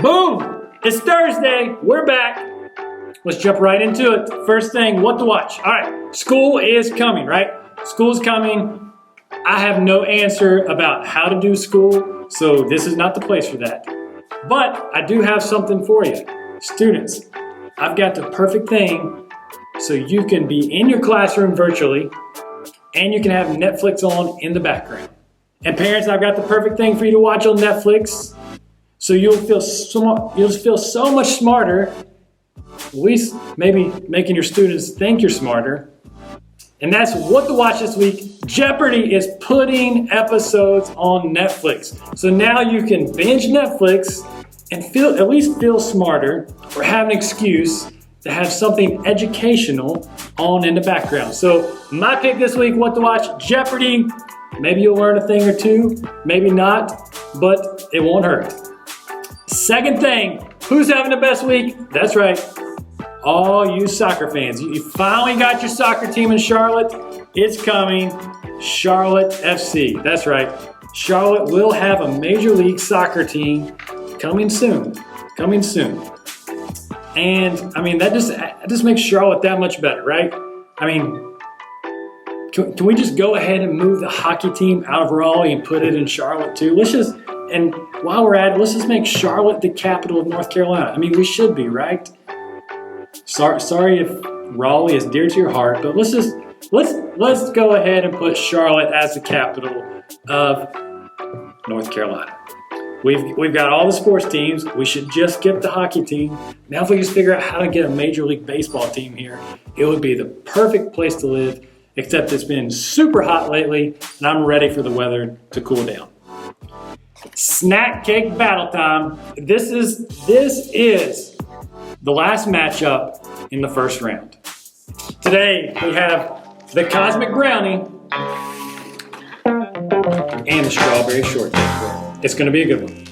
Boom! It's Thursday. We're back. Let's jump right into it. First thing, what to watch. All right, school is coming, right? School's coming. I have no answer about how to do school, so this is not the place for that. But I do have something for you. Students, I've got the perfect thing so you can be in your classroom virtually and you can have Netflix on in the background. And parents, I've got the perfect thing for you to watch on Netflix so you'll feel so much smarter, at least maybe making your students think you're smarter. And that's what to watch this week. Jeopardy is putting episodes on Netflix. So now you can binge Netflix and at least feel smarter or have an excuse to have something educational on in the background. So my pick this week, what to watch, Jeopardy. Maybe you'll learn a thing or two, maybe not, but it won't hurt. Second thing, who's having the best week? That's right, all you soccer fans. You finally got your soccer team in Charlotte. It's coming, Charlotte FC. That's right, Charlotte will have a Major League Soccer team coming soon. And I mean, that just makes Charlotte that much better, right? I mean, can we just go ahead and move the hockey team out of Raleigh and put it in Charlotte too? And while we're at it, let's just make Charlotte the capital of North Carolina. I mean, we should be, right? Sorry if Raleigh is dear to your heart, but let's go ahead and put Charlotte as the capital of North Carolina. We've got all the sports teams. We should just get the hockey team. Now if we just figure out how to get a Major League Baseball team here, it would be the perfect place to live, except it's been super hot lately, and I'm ready for the weather to cool down. Snack cake battle time. This is the last matchup in the first round. Today we have the Cosmic Brownie and the Strawberry Shortcake. It's going to be a good one.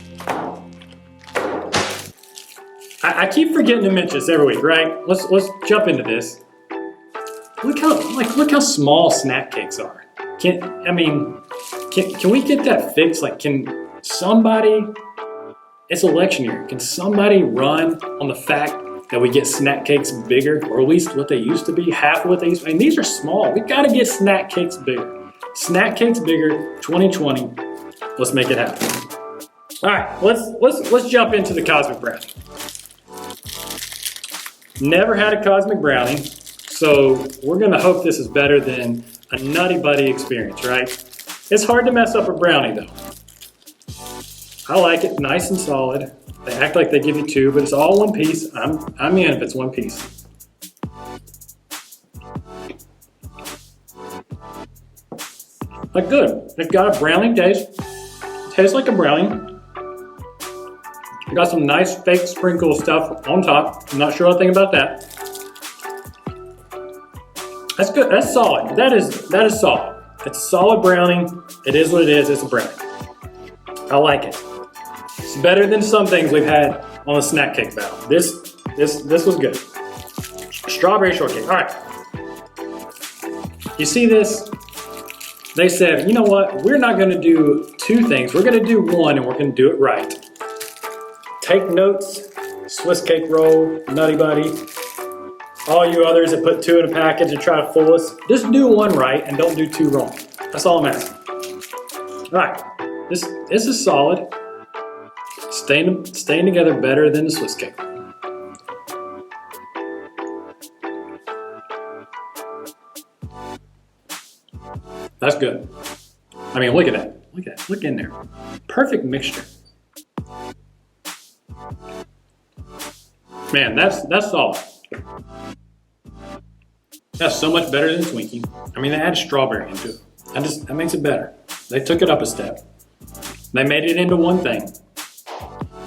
I keep forgetting to mention this every week, right? Let's jump into this. Look how small snack cakes are. Can we get that fixed? Like, can somebody? It's election year. Can somebody run on the fact that we get snack cakes bigger, or at least what they used to be, half of what they used to be? I mean, these are small. We got to get snack cakes bigger. Snack cakes bigger. 2020. Let's make it happen. All right, let's jump into the Cosmic Brownie. Never had a Cosmic Brownie, so we're gonna hope this is better than a Nutty Buddy experience, right? It's hard to mess up a brownie though. I like it, nice and solid. They act like they give you two, but it's all one piece. I'm in if it's one piece. Like good, it's got a brownie taste. Tastes like a brownie. Got some nice fake sprinkle stuff on top. I'm not sure what I think about that. That's good. That's solid. That is solid. It's a solid brownie. It is what it is. It's a brownie. I like it. It's better than some things we've had on the snack cake battle. This was good. Strawberry shortcake. All right. You see this? They said, you know what? We're not going to do two things. We're going to do one, and we're going to do it right. Take notes, Swiss cake roll, Nutty Buddy, all you others that put two in a package and try to fool us. Just do one right and don't do two wrong. That's all I'm asking. All right, this is solid. Staying together better than the Swiss cake. That's good. I mean, look at that. Look in there. Perfect mixture. Man, that's solid. That's so much better than Twinkie. I mean, they add strawberry into it. That makes it better. They took it up a step. They made it into one thing.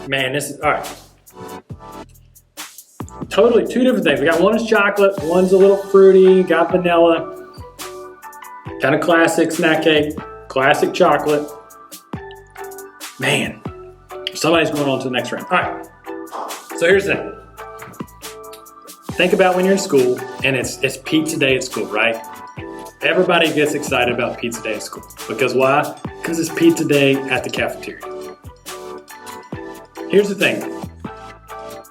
Man, this is, all right. Totally two different things. We got one's chocolate, one's a little fruity, got vanilla. Kind of classic snack cake, classic chocolate. Man, somebody's going on to the next round. All right, so here's the thing. Think about when you're in school and it's pizza day at school, right? Everybody gets excited about pizza day at school. Because why? Because it's pizza day at the cafeteria. Here's the thing.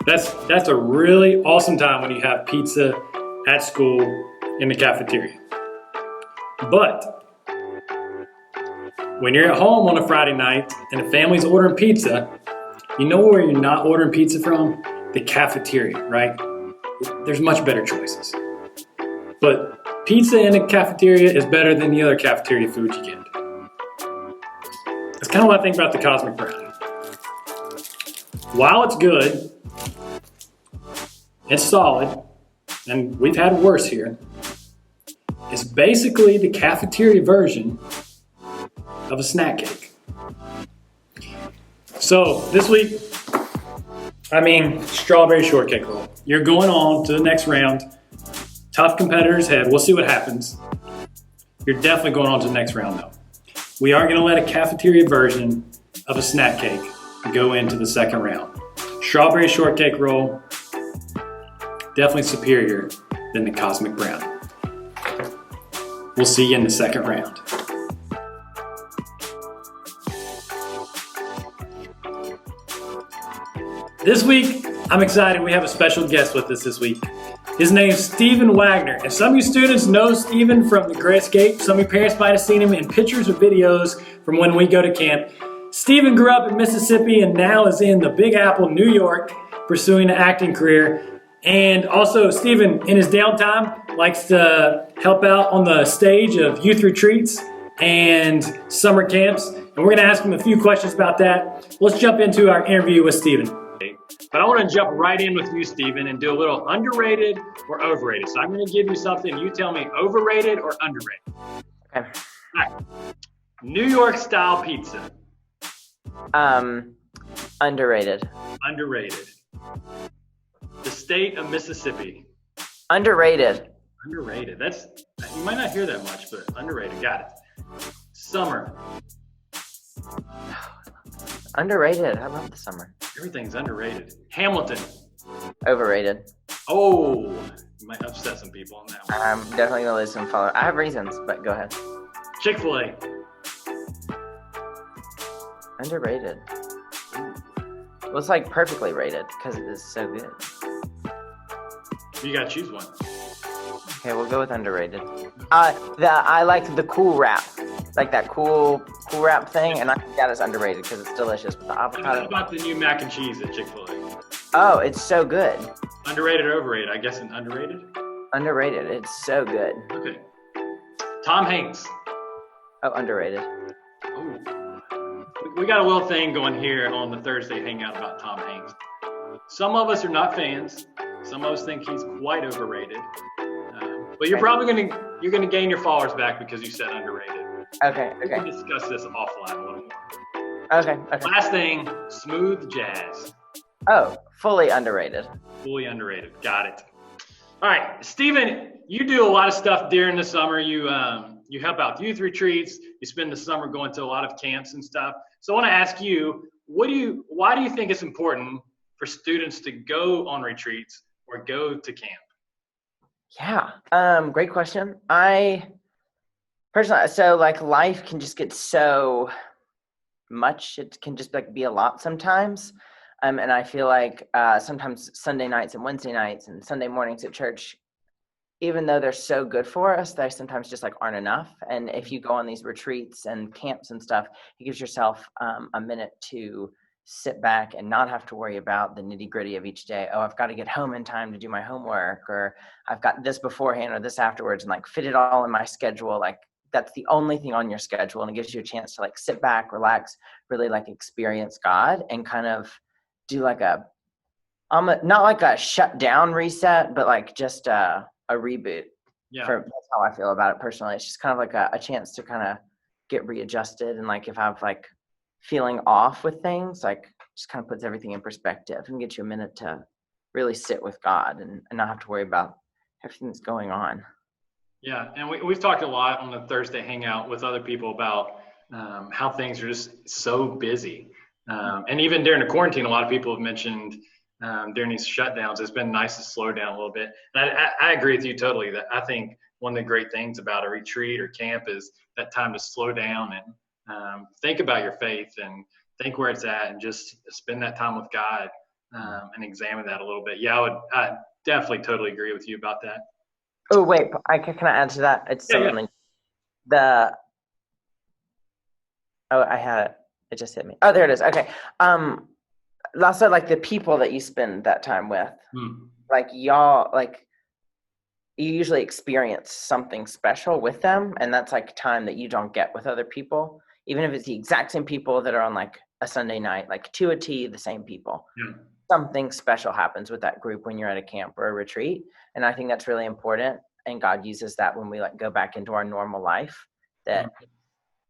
That's a really awesome time when you have pizza at school in the cafeteria. But when you're at home on a Friday night and the family's ordering pizza, you know where you're not ordering pizza from? The cafeteria, right? There's much better choices. But pizza in a cafeteria is better than the other cafeteria food you get. That's kind of what I think about the Cosmic Brownie. While it's good, it's solid, and we've had worse here. It's basically the cafeteria version of a snack cake. So this week, strawberry shortcake roll. You're going on to the next round. Tough competitors ahead. We'll see what happens. You're definitely going on to the next round though. We aren't going to let a cafeteria version of a snack cake go into the second round. Strawberry shortcake roll, definitely superior than the Cosmic Brownie. We'll see you in the second round. This week, I'm excited. We have a special guest with us this week. His name's Stephen Wagner. And some of you students know Stephen from the Great Escape. Some of your parents might have seen him in pictures or videos from when we go to camp. Stephen grew up in Mississippi and now is in the Big Apple, New York, pursuing an acting career. And also, Stephen, in his downtime, likes to help out on the stage of youth retreats and summer camps. And we're going to ask him a few questions about that. Let's jump into our interview with Stephen. But I want to jump right in with you, Stephen, and do a little underrated or overrated. So I'm going to give you something. You tell me overrated or underrated. Okay. All right. New York style pizza. Underrated. Underrated. The state of Mississippi. Underrated. Underrated. You might not hear that much, but underrated. Got it. Summer. Underrated. I love the summer. Everything's underrated. Hamilton. Overrated. Oh, you might upset some people on that one. I'm definitely gonna lose some followers. I have reasons, but go ahead. Chick-fil-A. Underrated. Well, it's like perfectly rated because it is so good. You gotta choose one. Okay, we'll go with underrated. I like the cool wrap, like that cool wrap thing, and I think that is underrated because it's delicious with the avocado. What about the new mac and cheese at Chick-fil-A? Oh, it's so good. Underrated or overrated? I guess an underrated? Underrated. It's so good. Okay. Tom Hanks. Oh, underrated. Oh. We got a little thing going here on the Thursday Hangout about Tom Hanks. Some of us are not fans. Some of us think he's quite overrated. But you're probably gonna gain your followers back because you said underrated. Okay. We can discuss this offline a little more. Okay. Last thing, smooth jazz. Oh, fully underrated. Fully underrated. Got it. All right, Stephen, you do a lot of stuff during the summer. You help out youth retreats. You spend the summer going to a lot of camps and stuff. So I want to ask you, why do you think it's important for students to go on retreats or go to camp? Yeah, great question. I personally, so like life can just get so much. It can just like be a lot sometimes. And I feel like sometimes Sunday nights and Wednesday nights and Sunday mornings at church, even though they're so good for us, they sometimes just like aren't enough. And if you go on these retreats and camps and stuff, it gives yourself a minute to sit back and not have to worry about the nitty gritty of each day. Oh, I've got to get home in time to do my homework, or I've got this beforehand or this afterwards, and like fit it all in my schedule. Like that's the only thing on your schedule. And it gives you a chance to like sit back, relax, really like experience God and kind of do like not like a shut down reset, but like just a reboot. Yeah. That's how I feel about it personally. It's just kind of like a chance to kind of get readjusted. And like if I'm like feeling off with things, like just kind of puts everything in perspective and gets you a minute to really sit with God and not have to worry about everything that's going on. Yeah, and we've talked a lot on the Thursday Hangout with other people about how things are just so busy. And even during the quarantine, a lot of people have mentioned during these shutdowns, it's been nice to slow down a little bit. And I agree with you totally that I think one of the great things about a retreat or camp is that time to slow down and think about your faith and think where it's at and just spend that time with God. and examine that a little bit. Yeah, I definitely totally agree with you about that. Oh wait, can I add to that? It's Yeah, yeah. something the I had it. It just hit me. Oh, there it is. Okay. Also like the people that you spend that time with, like y'all, like you usually experience something special with them, and that's like time that you don't get with other people, even if it's the exact same people that are on like a Sunday night, like to a T, the same people. Yeah. Something special happens with that group when you're at a camp or a retreat, and I think that's really important, and God uses that when we like go back into our normal life, that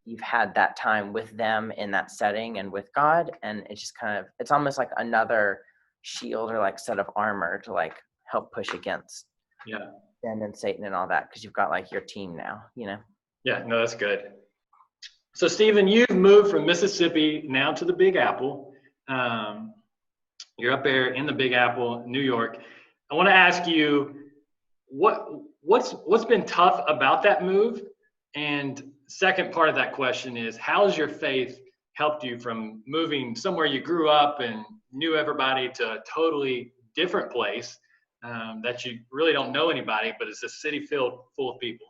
you've had that time with them in that setting and with God, and it's just kind of, it's almost like another shield or like set of armor to like help push against sin and Satan and all that, because you've got like your team now, you know. Yeah, no, that's good. So Stephen, you've moved from Mississippi now to the Big Apple. You're up there in the Big Apple, New York. I want to ask you, what's been tough about that move? And second part of that question is, how has your faith helped you from moving somewhere you grew up and knew everybody to a totally different place that you really don't know anybody, but it's a city filled full of people?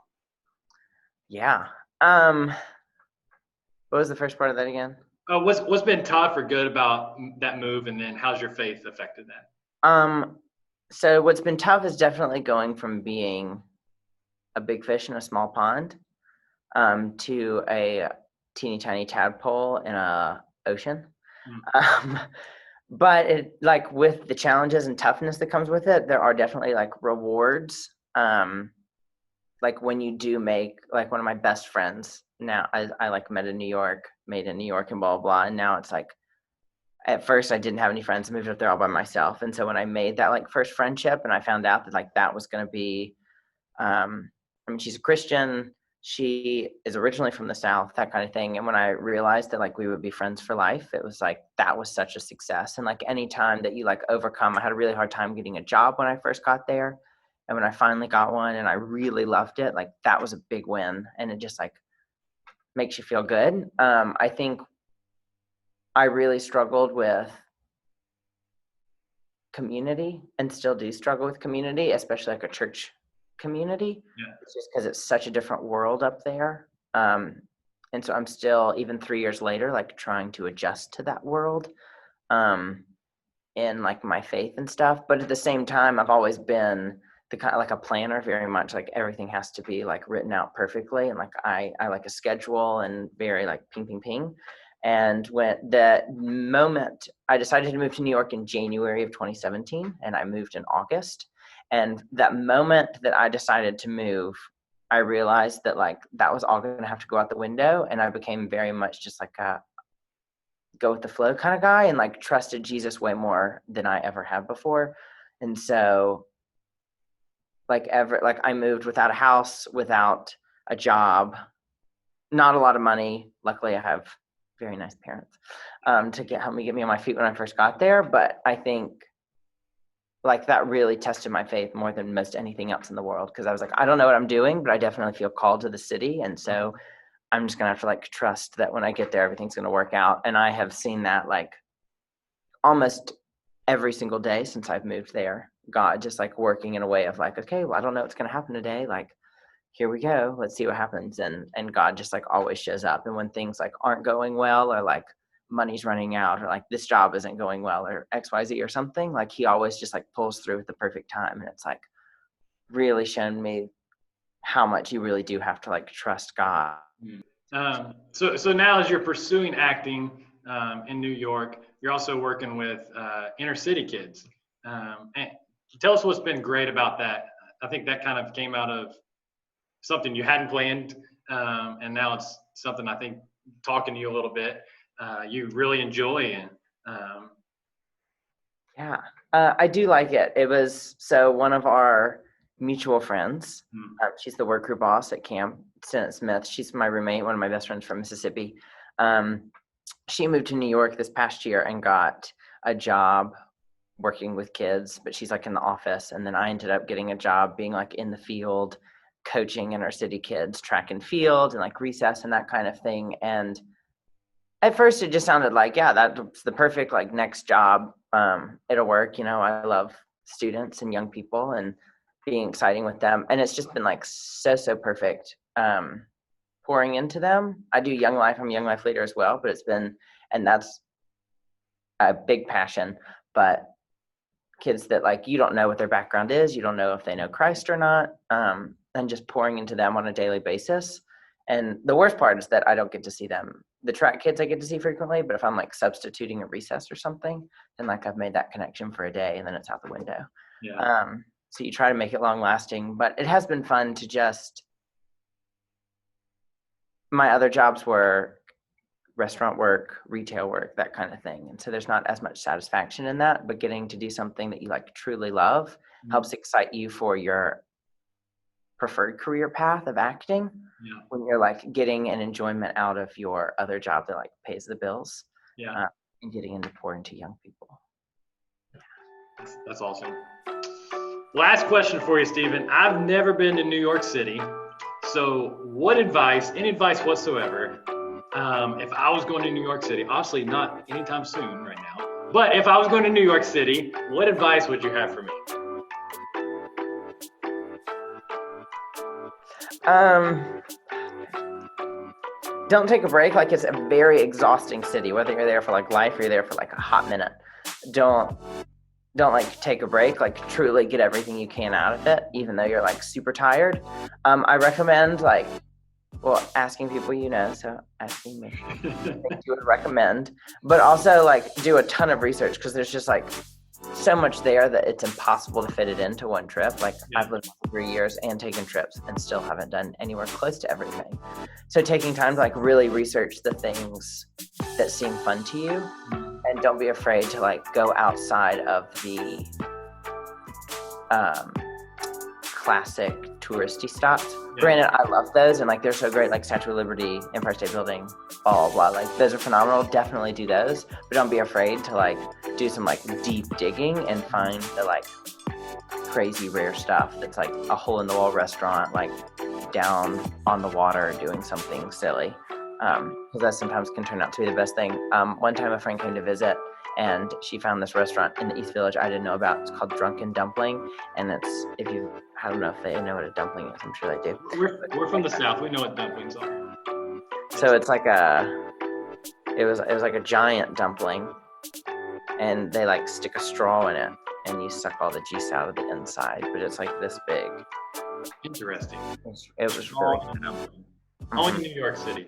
Yeah. What was the first part of that again? What's been tough or good about that move, and then how's your faith affected that? So what's been tough is definitely going from being a big fish in a small pond to a teeny tiny tadpole in a ocean. But it, like with the challenges and toughness that comes with it, there are definitely like rewards. Like when you do make, like one of my best friends now, I like made in New York and blah, blah. And now it's like, at first I didn't have any friends, moved up there all by myself. And so when I made that like first friendship and I found out that like that was going to be, I mean, she's a Christian, she is originally from the South, that kind of thing. And when I realized that like we would be friends for life, it was like, that was such a success. And like any time that you like overcome, I had a really hard time getting a job when I first got there. And when I finally got one and I really loved it, like that was a big win. And it just like makes you feel good. I think I really struggled with community and still do struggle with community, especially like a church community. Yeah. It's just because it's such a different world up there. And so I'm still, even 3 years later, like trying to adjust to that world in like my faith and stuff. But at the same time, I've always been the kind of like a planner, very much like everything has to be like written out perfectly. And like I like a schedule and very like ping, ping, ping. And when the moment I decided to move to New York in January of 2017, and I moved in August, and that moment that I decided to move, I realized that like that was all going to have to go out the window. And I became very much just like a go with the flow kind of guy, and like trusted Jesus way more than I ever had before. And so like I moved without a house, without a job, not a lot of money. Luckily I have very nice parents to help me get me on my feet when I first got there. But I think like that really tested my faith more than most anything else in the world, because I was like, I don't know what I'm doing, but I definitely feel called to the city. And so I'm just gonna have to like trust that when I get there, everything's gonna work out. And I have seen that like almost every single day since I've moved there. God just like working in a way of like, okay, well, I don't know what's gonna happen today. Like, here we go. Let's see what happens. And God just like always shows up. And when things like aren't going well, or like money's running out, or like this job isn't going well, or XYZ or something, like he always just like pulls through at the perfect time. And it's like really shown me how much you really do have to like trust God. So now as you're pursuing acting in New York, you're also working with inner city kids. And tell us what's been great about that. I think that kind of came out of something you hadn't planned, and now it's something I think, talking to you a little bit, you really enjoy. And Yeah, I do like it. It was, so one of our mutual friends, she's the work group boss at camp, Senate Smith. She's my roommate, one of my best friends from Mississippi. She moved to New York this past year and got a job working with kids, but she's like in the office. And then I ended up getting a job being like in the field, coaching inner city kids, track and field and like recess and that kind of thing. And at first it just sounded like, yeah, that's the perfect like next job it'll work. I love students and young people and being exciting with them. And it's just been like so perfect. Pouring into them. I do Young Life. I'm a Young Life leader as well, but and that's a big passion. But kids that like, you don't know what their background is. You don't know if they know Christ or not. And just pouring into them on a daily basis. And the worst part is that I don't get to see them. The track kids I get to see frequently, but if I'm like substituting a recess or something, then like I've made that connection for a day and then it's out the window. Yeah. So you try to make it long lasting, but it has been fun to just, my other jobs were restaurant work, retail work, that kind of thing. And so there's not as much satisfaction in that, but getting to do something that you like truly love helps excite you for your preferred career path of acting. When you're like getting an enjoyment out of your other job that like pays the bills. And getting into pour into young people. That's awesome. Last question for you, Stephen. I've never been to New York City. So what advice, any advice whatsoever, if I was going to New York City, obviously not anytime soon right now, but if I was going to New York City, what advice would you have for me? Don't take a break. Like, it's a very exhausting city, whether you're there for like life or you're there for like a hot minute. Don't like take a break, like truly get everything you can out of it, even though you're like super tired. I recommend asking people, so asking me, things you would recommend, but also like do a ton of research, because there's just like so much there that it's impossible to fit it into one trip. Like I've lived for 3 years and taken trips and still haven't done anywhere close to everything. So taking time to like really research the things that seem fun to you, and don't be afraid to like go outside of the classic touristy stops. Granted, I love those, and like they're so great, like Statue of Liberty, Empire State Building, blah blah blah. Like those are phenomenal. Definitely do those, but don't be afraid to like do some like deep digging and find the like crazy rare stuff that's like a hole in the wall restaurant, like down on the water doing something silly. Because that sometimes can turn out to be the best thing. One time a friend came to visit, and she found this restaurant in the East Village I didn't know about. It's called Drunken Dumpling, and I don't know if they know what a dumpling is. I'm sure they do. We're from the South. We know what dumplings are. So it's like it was like a giant dumpling, and they like stick a straw in it, and you suck all the juice out of the inside. But it's like this big. Interesting. It was really good. Only in New York City.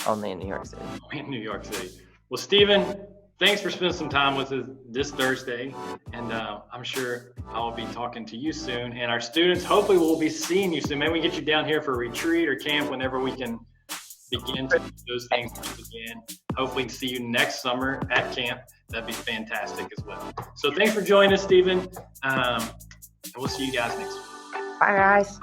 Only in New York City. Only in New York City. Well, Stephen, thanks for spending some time with us this Thursday. And I'm sure I'll be talking to you soon. And our students, hopefully we'll be seeing you soon. Maybe we can get you down here for a retreat or camp whenever we can begin to do those things again. Hopefully we can see you next summer at camp. That'd be fantastic as well. So thanks for joining us, Stephen. And we'll see you guys next week. Bye, guys.